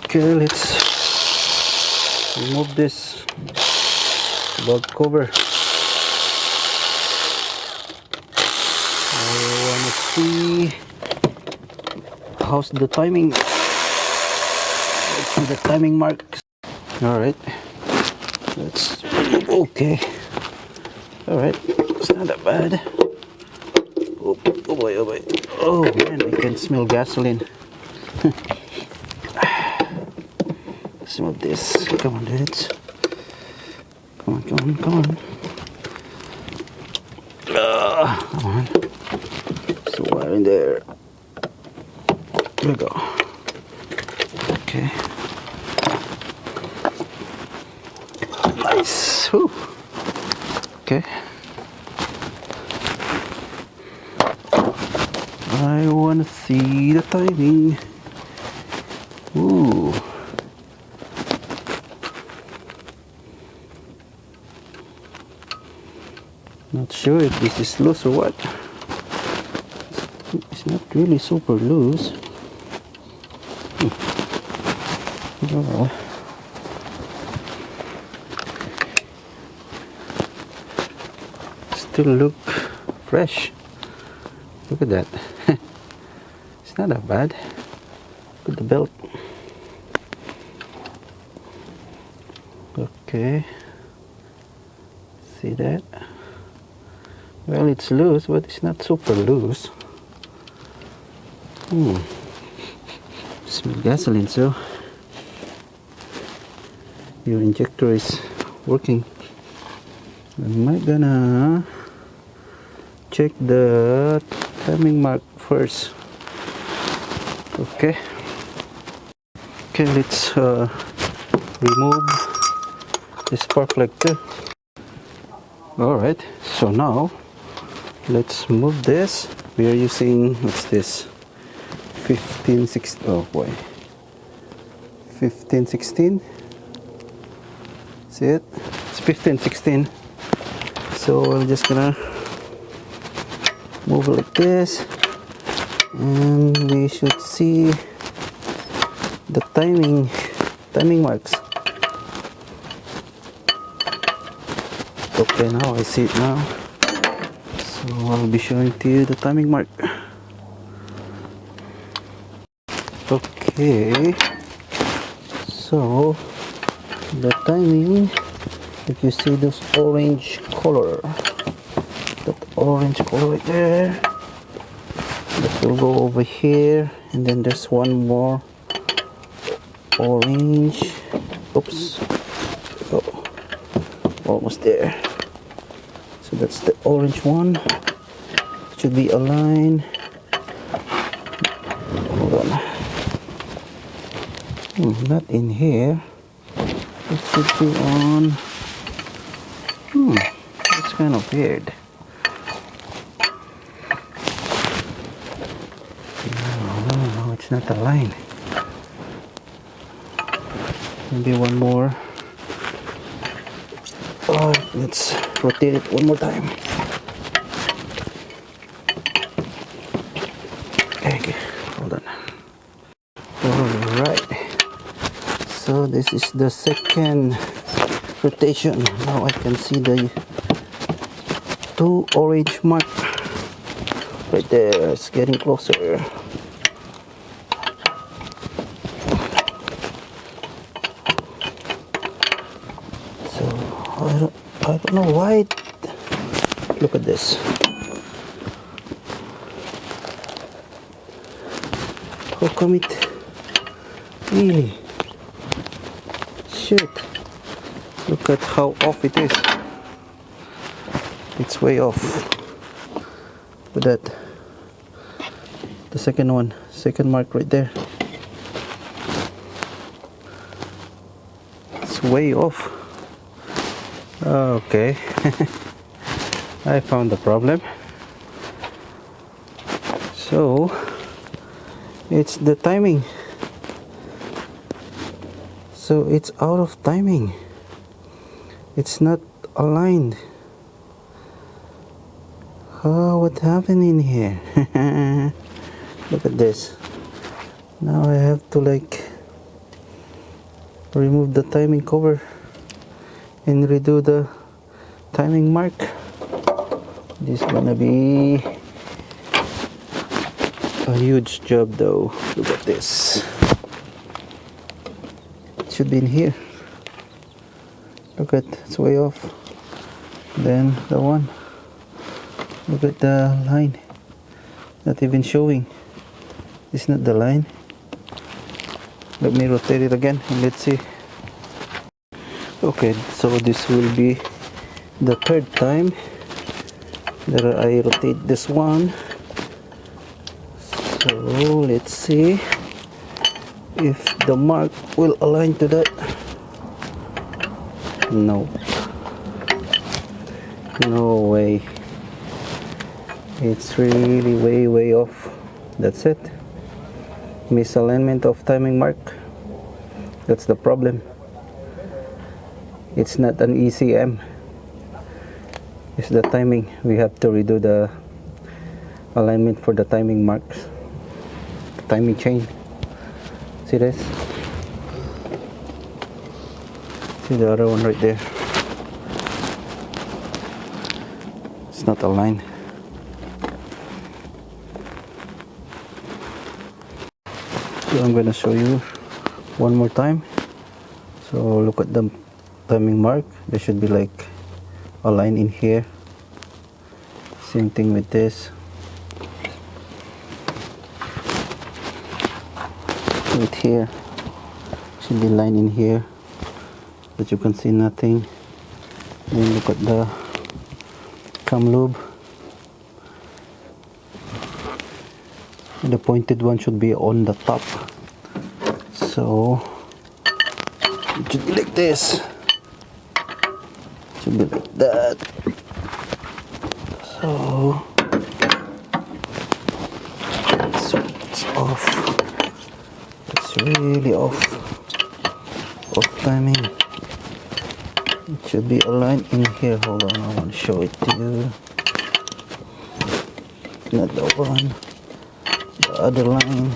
Okay, let's remove this bulb cover. I want to see how's the timing. Let's see the timing marks. Alright, let's, okay, alright, it's not that bad. Oh, oh boy, oh boy, oh man, I can smell gasoline. Smell this, come on dudes, come on, come on, come on. Come on, so wire in there, there we go. Okay. Nice. Whew. Okay. I want to see the timing. Ooh. Not sure if this is loose or what. It's not really super loose. Oh. Still look fresh. Look at that. It's not that bad. Look at the belt. Okay. See that? Well, it's loose, but it's not super loose. Smell gasoline, so your injector is working. Am I gonna check the timing mark first? Okay. Okay, let's remove the spark plug too. Alright, so now let's move this. We are using, what's this? 1516. Oh boy, 1516. See it? It's 1516. So I'm just gonna move it like this, and we should see the timing marks. Okay, now I see it now. So I'll be showing to you the timing mark. Okay, so the timing, if you see this orange color, that orange color right there, that will go over here, and then there's one more orange. Oops, oh, almost there. So that's the orange one. It should be aligned. Hold on. Not in here. It should be on. That's kind of weird. No, it's not aligned. Maybe one more. Oh, let's rotate it one more time. Okay, hold on. Alright. So this is the second rotation. Now I can see the two orange mark right there. It's getting closer. So I don't know why. Look at this. How come it really? Shit. Look at how off it is. It's way off. With that. The second one. Second mark right there. It's way off. Okay. I found the problem. So it's the timing. So it's out of timing. It's not aligned. Oh, what happened in here? Look at this. Now I have to like remove the timing cover and redo the timing mark. This is gonna be a huge job though. Look at this. It should be in here. Look at, it's way off. Then the one, look at the line, not even showing. It's not the line. Let me rotate it again and let's see. Okay, so this will be the third time that I rotate this one. So let's see if the mark will align to that. No. No way. It's really way off. That's it. Misalignment of timing mark. That's the problem. It's not an ECM. It's the timing. We have to redo the alignment for the timing marks. Timing chain. See this? See the other one right there? It's not aligned. So I'm gonna show you one more time. So look at the timing mark. There should be like a line in here. Same thing with this. Right here should be a line in here, but you can see nothing. Then look at the cam lobe. The pointed one should be on the top, so it should be like this. It should be like that. So it's off. It's really off timing. It should be aligned in here. Hold on, I want to show it to you. Not the one. Other line.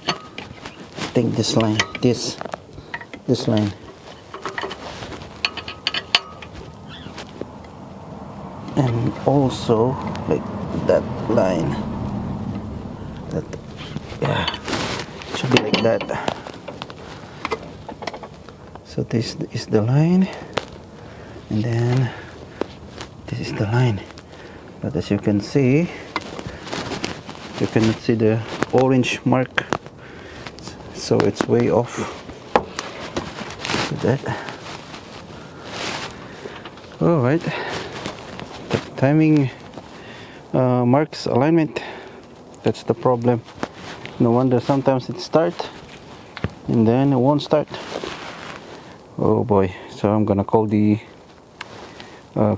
I think this line, this line. And also like that line. That, yeah, should be like that. So this is the line, and then this is the line. But as you can see, you cannot see the orange mark, so it's way off. So that. All right. The timing marks alignment. That's the problem. No wonder sometimes it starts and then it won't start. Oh boy. So I'm gonna call the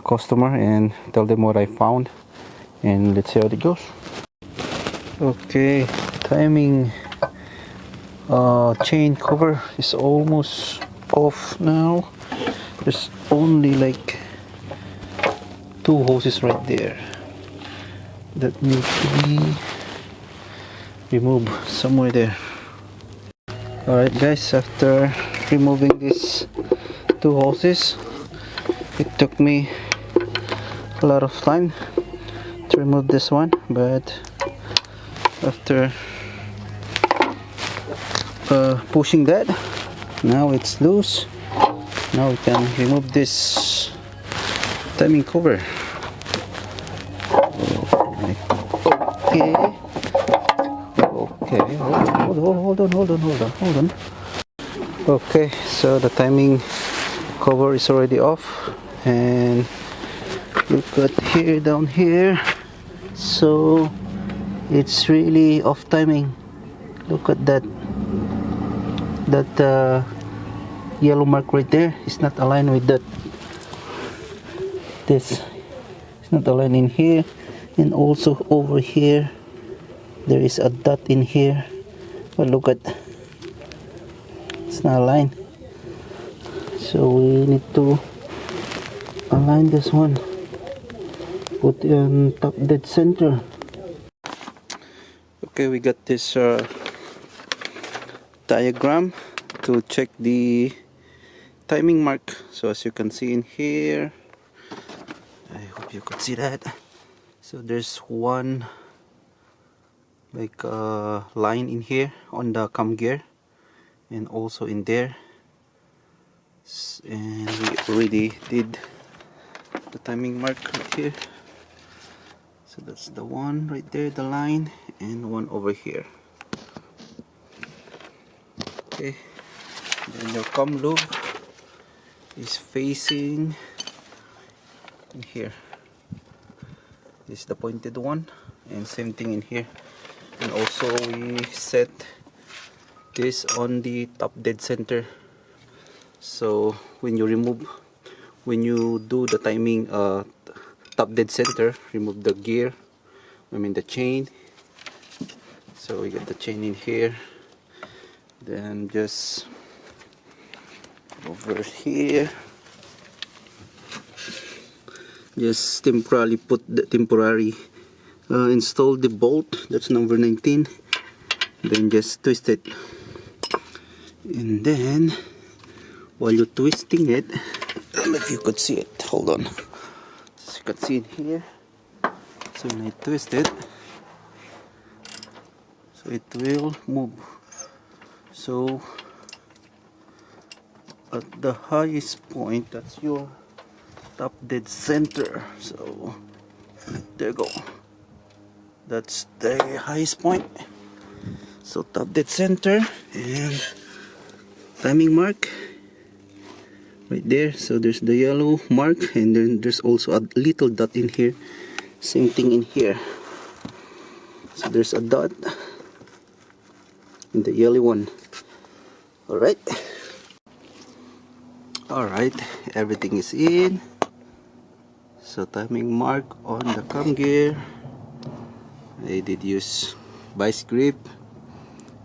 customer and tell them what I found, and let's see how it goes. Okay, timing chain cover is almost off now. There's only like 2 hoses right there that need to be removed somewhere there. Alright guys, after removing these 2 hoses, it took me a lot of time to remove this one, but after pushing that, now it's loose. Now we can remove this timing cover. Okay, hold on. Okay, so the timing cover is already off, and look at here, down here. So it's really off timing. Look at that yellow mark right there. It's not aligned with that. This it's not aligned in here, and also over here there is a dot in here, but look at, it's not aligned. So we need to align this one, put it on top dead center. Okay, we got this diagram to check the timing mark. So as you can see in here, I hope you could see that. So there's one like line in here on the cam gear, and also in there, and we already did the timing mark right here. So that's the one right there, the line, and one over here. Okay, then your cam loop is facing in here. This is the pointed one, and same thing in here. And also we set this on the top dead center, so when you do the timing top dead center, remove the gear, the chain. So we get the chain in here, then just over here, just temporarily install the bolt. That's number 19. Then just twist it, and then while you're twisting it, I don't know if you could see it, hold on, as you can see in here. So when I twist it, so it will move. So at the highest point, that's your top dead center. So there you go, that's the highest point. So top dead center and timing mark right there. So there's the yellow mark, and then there's also a little dot in here. Same thing in here. So there's a dot in the yellow one. Alright, everything is in. So timing mark on the cam gear. I did use vice grip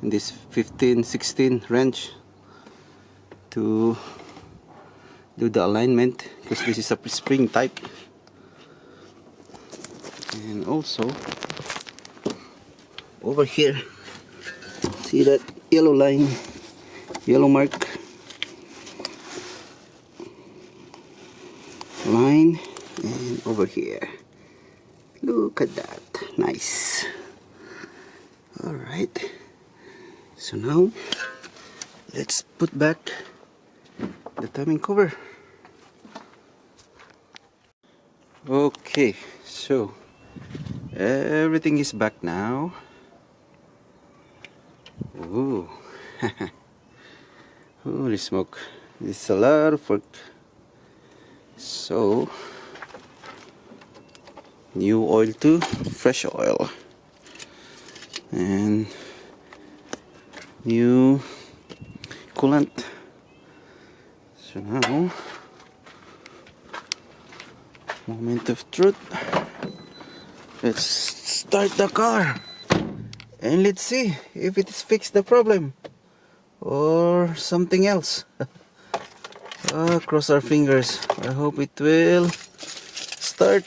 in this 15-16 wrench to do the alignment, because this is a spring type. And also over here, see that yellow line, yellow mark line, and over here, look at that, nice. Alright, so now let's put back the timing cover. Okay, so everything is back now. Ooh. Holy smoke, this is a lot of work. So new oil too, fresh oil, and new coolant. So now, moment of truth. Let's start the car and let's see if it is fixed the problem or something else. Cross our fingers. I hope it will start.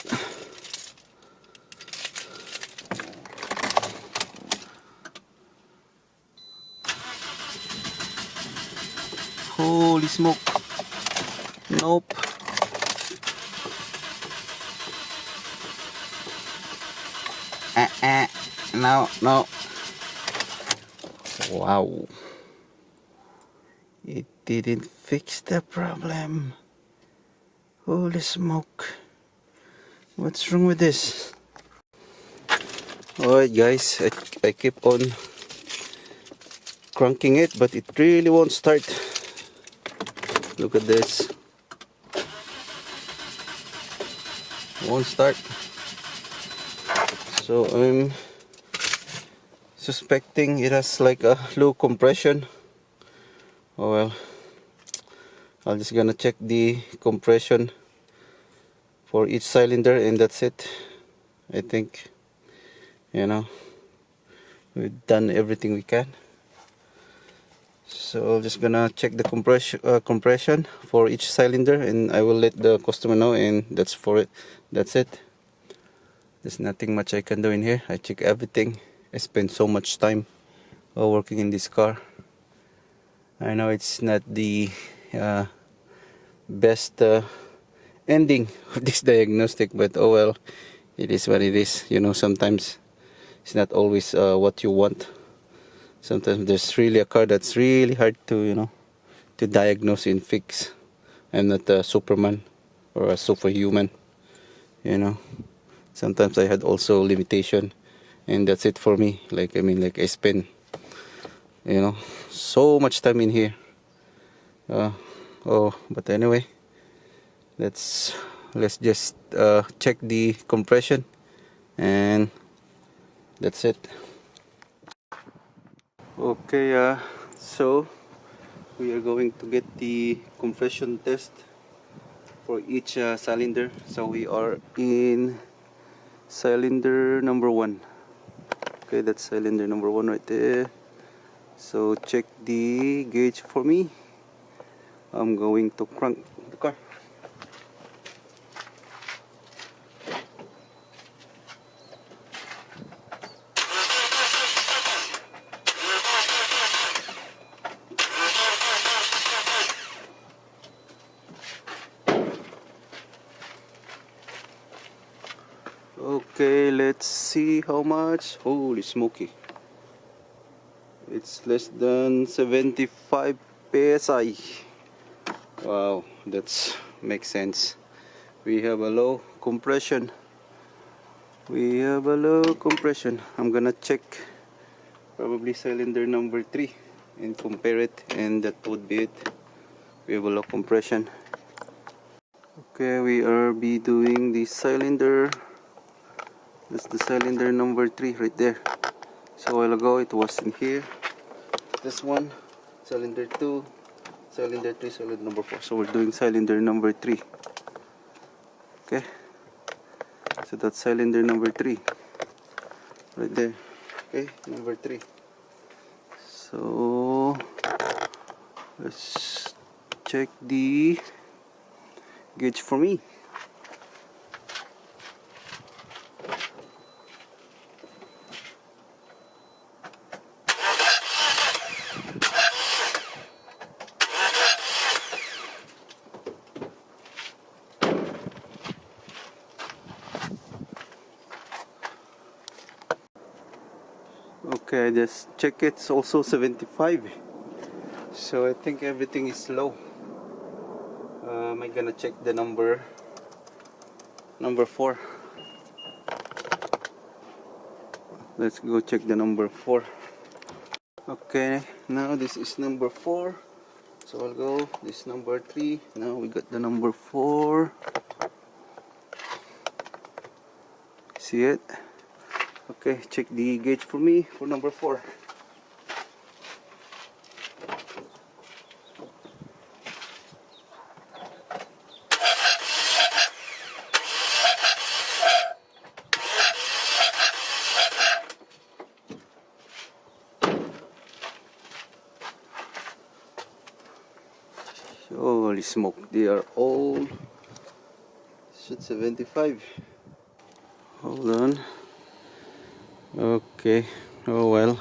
Holy smoke. Nope. No. Wow. It didn't fix the problem. Holy smoke. What's wrong with this? Alright guys, I keep on cranking it, but it really won't start. Look at this. Won't start. So I'm suspecting it has like a low compression. Oh well, I'm just gonna check the compression for each cylinder, and that's it. I think, we've done everything we can. So I'm just gonna check the compression for each cylinder, and I will let the customer know, and that's it. There's nothing much I can do in here. I check everything. I spent so much time working in this car. I know it's not the best ending of this diagnostic, but oh well, it is what it is. You know, sometimes it's not always what you want. Sometimes there's really a car that's really hard to, you know, to diagnose and fix. I'm not a Superman or a superhuman, you know. Sometimes I had also limitation, and that's it for me. Like, I mean, like I spend, you know, so much time in here. But anyway, let's just check the compression, and that's it. Okay, so we are going to get the compression test for each cylinder. So we are in cylinder number 1. Okay, that's cylinder number 1 right there. So check the gauge for me. I'm going to crank the car. Okay, let's see how much. Holy smoky. It's less than 75 psi. Wow, that makes sense. We have a low compression. I'm gonna check probably cylinder number 3 and compare it, and that would be it. We have a low compression. Okay, we are be doing the cylinder. That's the cylinder number 3 right there. So a while ago it was in here. This one, cylinder 2, cylinder 3, cylinder number 4. So we're doing cylinder number 3. Okay, so that's cylinder number 3 right there. Okay, number 3. So let's check the gauge for me. Okay, I just check it's also 75. So I think everything is low. I'm gonna check the number 4. Let's go check the number 4. Okay, now this is number 4. So I'll go this number 3. Now we got the number 4. See it? Okay, check the gauge for me for number 4. Holy smoke, they are all shoot 75. Hold on. Okay, oh well,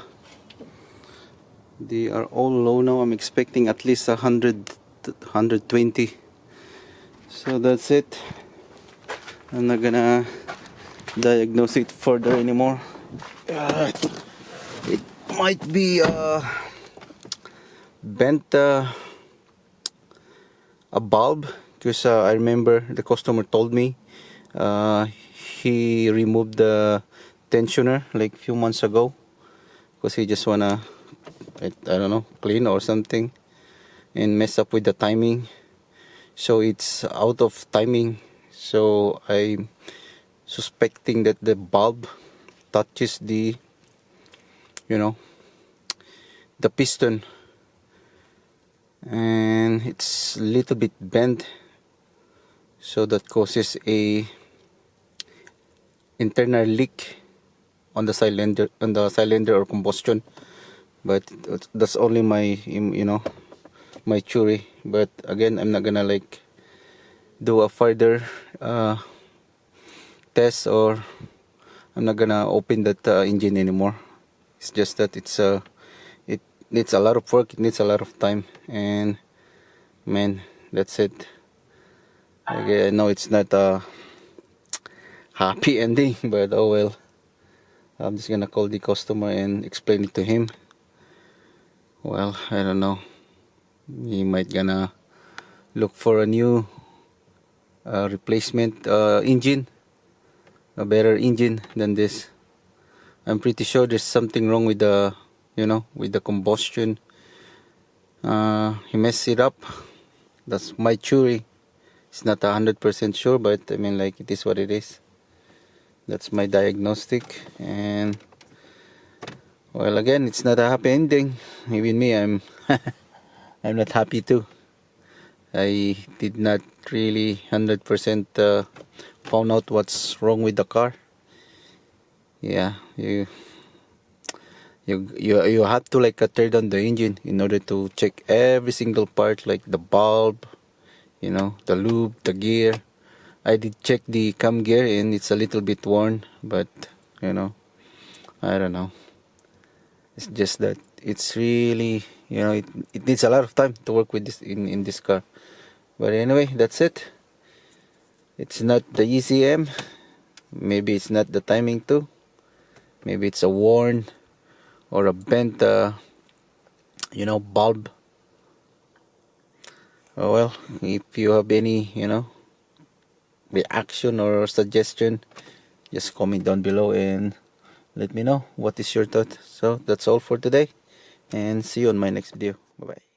they are all low now. I'm expecting at least 120. So that's it. I'm not gonna diagnose it further anymore. It might be bent a bulb, because I remember the customer told me he removed the tensioner like a few months ago because he just wanna, I don't know, clean or something, and mess up with the timing. So it's out of timing. So I'm suspecting that the bulb touches the, you know, the piston, and it's a little bit bent. So that causes a internal leak on the cylinder, or combustion. But that's only my, you know, my theory. But again, I'm not gonna like do a further test, or I'm not gonna open that engine anymore. It's just that it needs a lot of work, it needs a lot of time, and man, that's it. Okay, I know it's not a happy ending, but oh well. I'm just gonna call the customer and explain it to him. Well, I don't know. He might gonna look for a new replacement engine, a better engine than this. I'm pretty sure there's something wrong with the, with the combustion. He messed it up. That's my theory. It's not 100% sure, but I mean, like, it is what it is. That's my diagnostic, and well, again, it's not a happy ending. Even me, I'm I'm not happy too. I did not really 100% found out what's wrong with the car. Yeah, you have to like turn on the engine in order to check every single part, like the bulb, the lube, the gear. I did check the cam gear and it's a little bit worn, but I don't know. It's just that it's really, it needs a lot of time to work with this in this car. But anyway, that's it. It's not the ECM. Maybe it's not the timing too. Maybe it's a worn or a bent, bulb. Oh well, if you have any, reaction or suggestion, just comment down below and let me know what is your thought. So that's all for today, and see you on my next video. Bye bye.